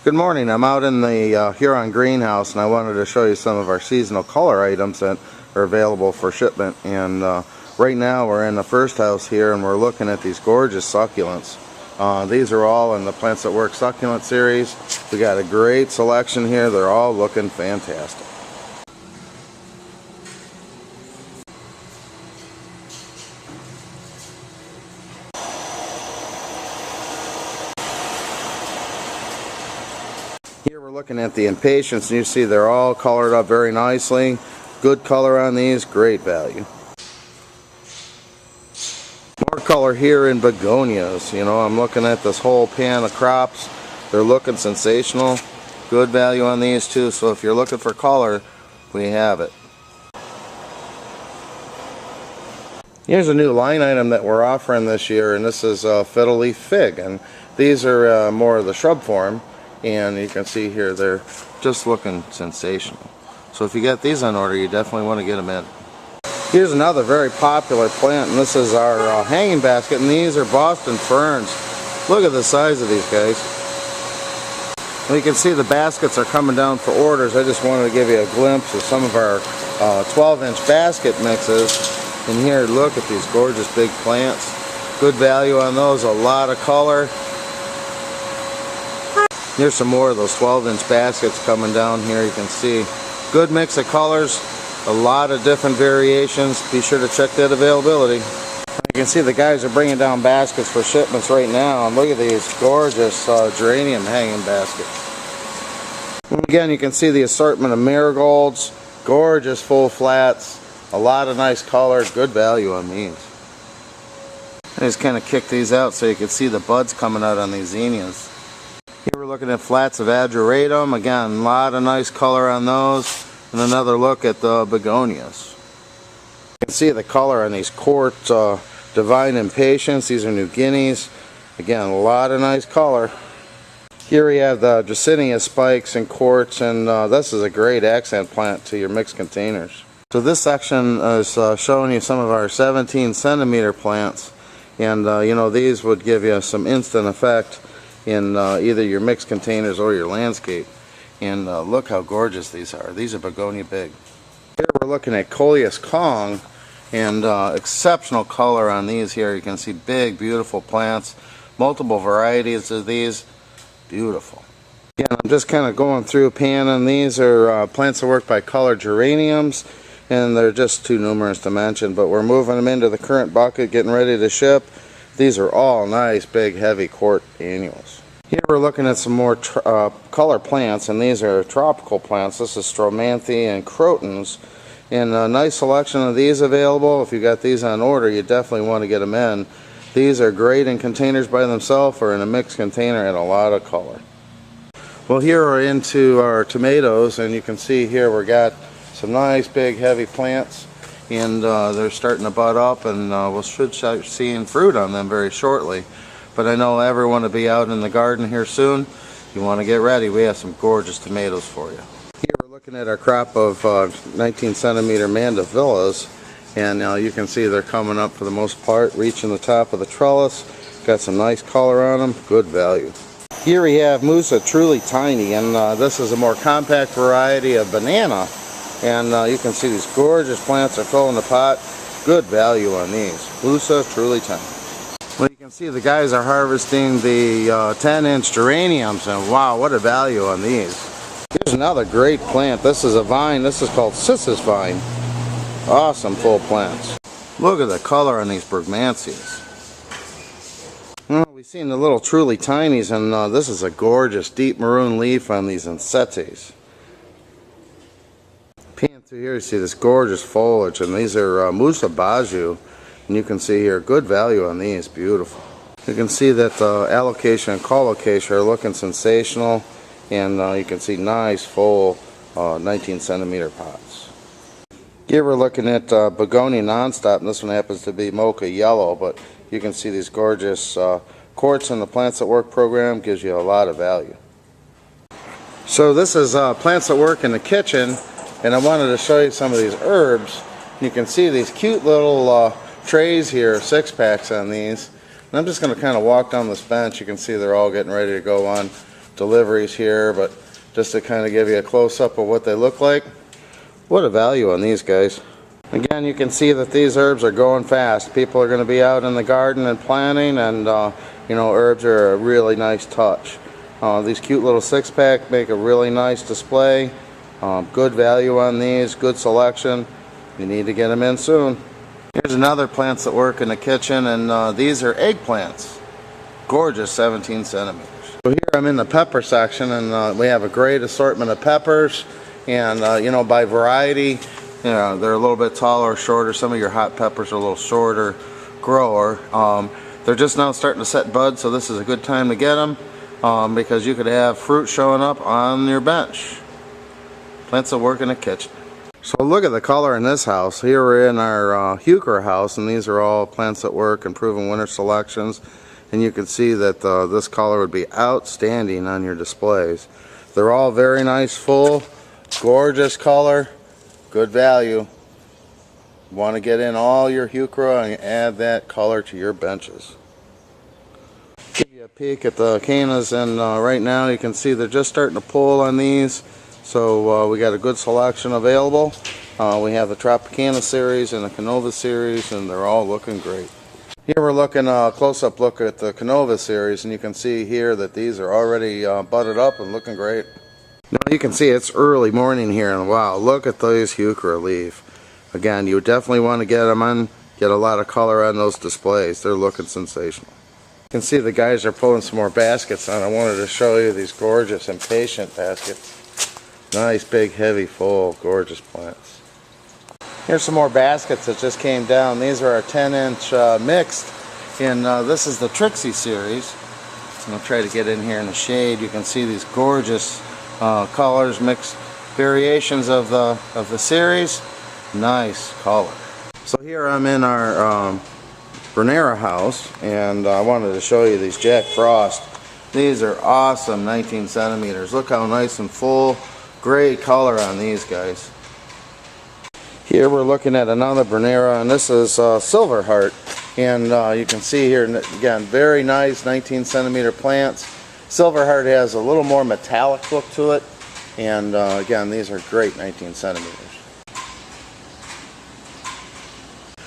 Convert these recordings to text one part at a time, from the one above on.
Good morning. I'm out in the Huron greenhouse, and I wanted to show you some of our seasonal color items that are available for shipment. And right now we're in the first house here, and we're looking at these gorgeous succulents. These are all in the Plants That Work succulent series. We got a great selection here. They're all looking fantastic. Here we're looking at the impatiens, and you see they're all colored up very nicely. Good color on these, great value. More color here in begonias. You know, I'm looking at this whole pan of crops. They're looking sensational. Good value on these too, so if you're looking for color, we have it. Here's a new line item that we're offering this year, and this is fiddle leaf fig, and these are more of the shrub form. And you can see here they're just looking sensational. So if you get these on order, you definitely want to get them in. Here's another very popular plant, and this is our hanging basket, and these are Boston ferns. Look at the size of these guys. And you can see the baskets are coming down for orders. I just wanted to give you a glimpse of some of our 12-inch basket mixes. And here, look at these gorgeous big plants. Good value on those, a lot of color. Here's some more of those 12-inch baskets coming down here. You can see good mix of colors, a lot of different variations. Be sure to check that availability. You can see the guys are bringing down baskets for shipments right now, and look at these gorgeous geranium hanging baskets. And again, you can see the assortment of marigolds, gorgeous full flats, a lot of nice color, good value on these. I just kind of kick these out so you can see the buds coming out on these zinnias. Here we're looking at flats of ageratum. Again, a lot of nice color on those. And another look at the begonias. You can see the color on these Court Divine Impatiens. These are New Guineas. Again, a lot of nice color. Here we have the Dracaena spikes and quartz, and this is a great accent plant to your mixed containers. So this section is showing you some of our 17 centimeter plants. And you know, these would give you some instant effect in either your mixed containers or your landscape. And look how gorgeous these are. These are begonia big. Here we're looking at Coleus Kong, and exceptional color on these here. You can see big, beautiful plants, multiple varieties of these. Beautiful. Again, I'm just kind of going through panning. These are Plants That Work by Color geraniums, and they're just too numerous to mention, but we're moving them into the current bucket, getting ready to ship. These are all nice, big, heavy quart annuals. Here we're looking at some more color plants, and these are tropical plants. This is Stromanthe and Crotons, and a nice selection of these available. If you got these on order, you definitely want to get them in. These are great in containers by themselves or in a mixed container, and a lot of color. Well, here we're into our tomatoes, and you can see here we got some nice, big, heavy plants. And they're starting to bud up, and we should start seeing fruit on them very shortly. But I know everyone will be out in the garden here soon. You want to get ready. We have some gorgeous tomatoes for you. Here we're looking at our crop of 19 centimeter mandavillas, and you can see they're coming up for the most part, reaching the top of the trellis. Got some nice color on them, good value. Here we have Musa Truly Tiny, and this is a more compact variety of banana. And you can see these gorgeous plants are filling the pot. Good value on these. Musa Truly Tiny. Well, you can see the guys are harvesting the 10-inch geraniums, and wow, what a value on these. Here's another great plant. This is a vine. This is called Sis's Vine. Awesome full plants. Look at the color on these brugmansias. Well, we've seen the little Truly Tinies, and this is a gorgeous deep maroon leaf on these Ensetes. Here you see this gorgeous foliage, and these are Musa Baju, and you can see here good value on these. Beautiful. You can see that alocasia and colocasia are looking sensational, and you can see nice full 19 centimeter pots. Here we're looking at begonia nonstop, and this one happens to be mocha yellow, but you can see these gorgeous quartz in the Plants That Work program. Gives you a lot of value. So this is Plants That Work in the kitchen. And I wanted to show you some of these herbs. You can see these cute little trays here, 6-packs on these. And I'm just going to kind of walk down this bench. You can see they're all getting ready to go on. deliveries here, but just to kind of give you a close-up of what they look like. What a value on these guys. Again, you can see that these herbs are going fast. People are going to be out in the garden and planting, and you know, herbs are a really nice touch. These cute little 6-pack make a really nice display. Good value on these, good selection. You need to get them in soon. Here's another plants that work in the kitchen, and these are eggplants. Gorgeous 17 centimeters. So here I'm in the pepper section, and we have a great assortment of peppers, and you know, by variety. Yeah, they're a little bit taller or shorter. Some of your hot peppers are a little shorter grower. They're just now starting to set buds, so this is a good time to get them because you could have fruit showing up on your bench. Plants that work in the kitchen. So look at the color in this house. Here we're in our heuchera house, and these are all plants that work and proven winter selections. And you can see that this color would be outstanding on your displays. They're all very nice, full, gorgeous color. Good value. Want to get in all your heuchera and add that color to your benches. Give you a peek at the cannas, and right now you can see they're just starting to pull on these. So we got a good selection available. We have the Tropicana series and the Canova series, and they're all looking great. Here we're looking a close-up look at the Canova series, and you can see here that these are already budded up and looking great. Now you can see it's early morning here, and wow, look at those heuchera leaf. Again, you definitely want to get them on, get a lot of color on those displays. They're looking sensational. You can see the guys are pulling some more baskets on. I wanted to show you these gorgeous impatient baskets. Nice, big, heavy, full, gorgeous plants. Here's some more baskets that just came down. These are our 10-inch mixed, and this is the Trixie series. I'm going to try to get in here in the shade. You can see these gorgeous colors, mixed variations of the series. Nice color. So here I'm in our Bernera house, and I wanted to show you these Jack Frost. These are awesome 19 centimeters. Look how nice and full, great color on these guys. Here we're looking at another Bernera, and this is Silver Heart, and you can see here again, very nice 19 centimeter plants. Silver Heart has a little more metallic look to it, and again, these are great 19 centimeters.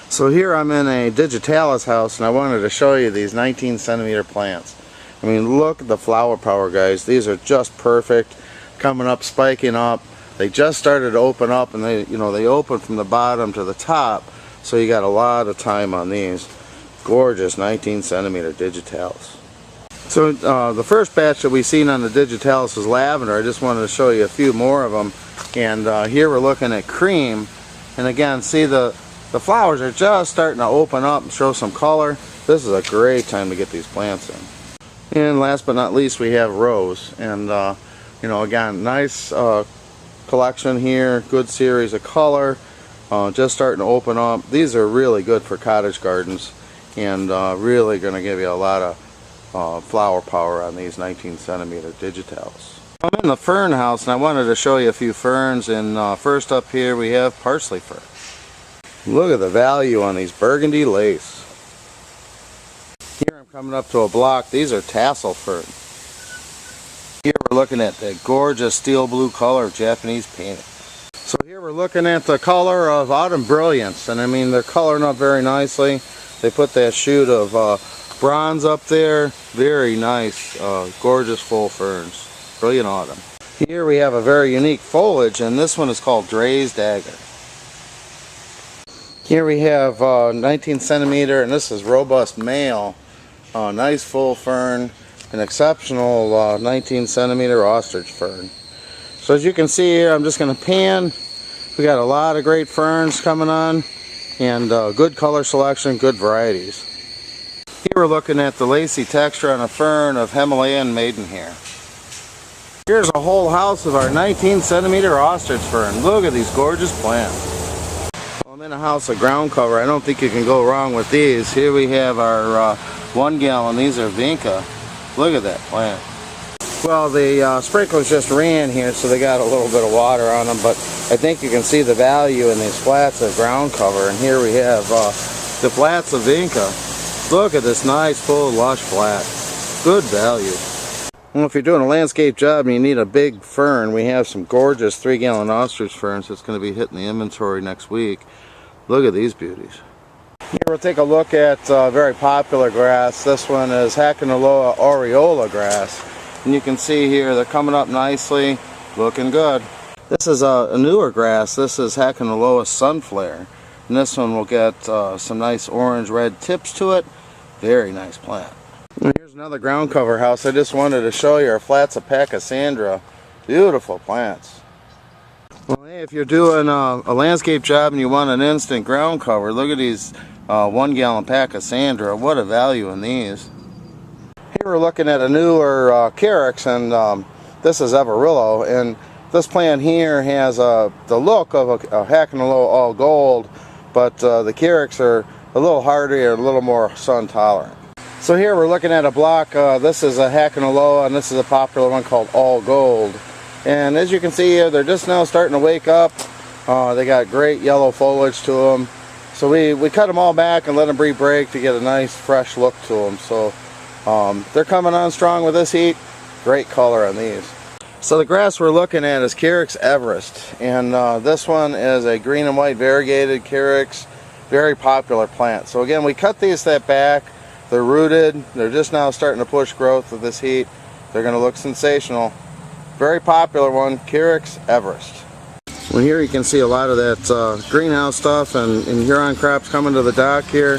So here I'm in a Digitalis house, and I wanted to show you these 19 centimeter plants. I mean, look at the flower power, guys. These are just perfect, coming up, spiking up. They just started to open up, and they open from the bottom to the top, so you got a lot of time on these. Gorgeous 19 centimeter Digitalis. So the first batch that we've seen on the Digitalis is lavender. I just wanted to show you a few more of them. And here we're looking at cream. And again, see the flowers are just starting to open up and show some color. This is a great time to get these plants in. And last but not least, we have rose. And again, nice collection here. Good series of color. Just starting to open up. These are really good for cottage gardens, and really going to give you a lot of flower power on these 19 centimeter Digitalis. I'm in the fern house, and I wanted to show you a few ferns, and first up here we have parsley fern. Look at the value on these burgundy lace. Here I'm coming up to a block. These are tassel fern. Here we're looking at the gorgeous steel blue color of Japanese painted. So here we're looking at the color of Autumn Brilliance, and I mean, they're coloring up very nicely. They put that shoot of bronze up there. Very nice, gorgeous full ferns. Brilliant autumn. Here we have a very unique foliage, and this one is called Dre's Dagger. Here we have 19 centimeter, and this is robust male. Nice full fern, an exceptional 19 centimeter ostrich fern. So as you can see here, I'm just going to pan. We got a lot of great ferns coming on, and good color selection, good varieties. Here we're looking at the lacy texture on a fern of Himalayan maidenhair. Here's a whole house of our 19 centimeter ostrich fern. Look at these gorgeous plants. Well, I'm in a house of ground cover. I don't think you can go wrong with these. Here we have our 1 gallon. These are vinca. Look at that plant. Well, the sprinklers just ran here, so they got a little bit of water on them, but I think you can see the value in these flats of ground cover. And here we have the flats of vinca. Look at this nice, full, lush flat. Good value. Well, if you're doing a landscape job and you need a big fern, we have some gorgeous 3-gallon ostrich ferns that's going to be hitting the inventory next week. Look at these beauties. Here we'll take a look at a very popular grass. This one is Hakanaloa aureola grass. And you can see here they're coming up nicely, looking good. This is a newer grass. This is Hakanaloa sunflare. And this one will get some nice orange-red tips to it. Very nice plant. And here's another ground cover house. I just wanted to show you our Flatsa Cassandra. Beautiful plants. Well, hey, if you're doing a landscape job and you want an instant ground cover, look at these 1-gallon Cassandra. What a value in these. Here we're looking at a newer Carex, and this is Everillo. And this plant here has the look of a Hakanaloa all gold, but the Carex are a little hardier, a little more sun tolerant. So here we're looking at a block. This is a Hakanaloa, and this is a popular one called all gold. And as you can see here, they're just now starting to wake up. They got great yellow foliage to them. So we cut them all back and let them re-break to get a nice fresh look to them. So they're coming on strong with this heat. Great color on these. So the grass we're looking at is Carex Everest, and this one is a green and white variegated Carex, very popular plant. So again, we cut these set back. They're rooted. They're just now starting to push growth with this heat. They're going to look sensational. Very popular one, Carex Everest. Well, here you can see a lot of that greenhouse stuff and Huron crops coming to the dock here.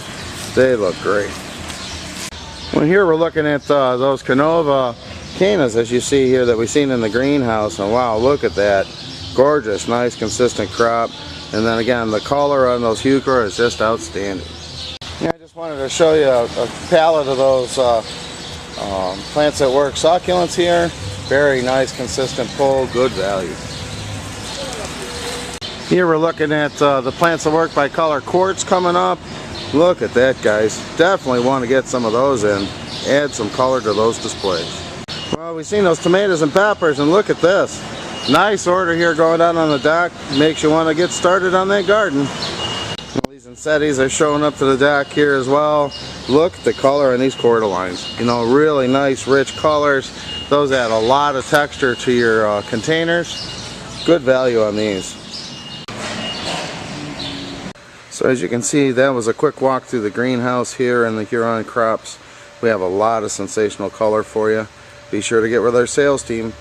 They look great. Well, here we're looking at those Canova Canas, as you see here, that we've seen in the greenhouse. And wow, look at that. Gorgeous, nice, consistent crop. And then again, the color on those Heuchera is just outstanding. Yeah, I just wanted to show you a palette of those plants that work succulents here. Very nice, consistent pull, good value. Here we're looking at the plants that work by color quartz coming up. Look at that, guys. Definitely want to get some of those in. Add some color to those displays. Well, we've seen those tomatoes and peppers, and look at this. Nice order here going on the dock. Makes you want to get started on that garden. These Ensetis are showing up to the dock here as well. Look at the color on these cordylines. You know, really nice, rich colors. Those add a lot of texture to your containers. Good value on these. So as you can see, that was a quick walk through the greenhouse here in the Huron crops. We have a lot of sensational color for you. Be sure to get with our sales team.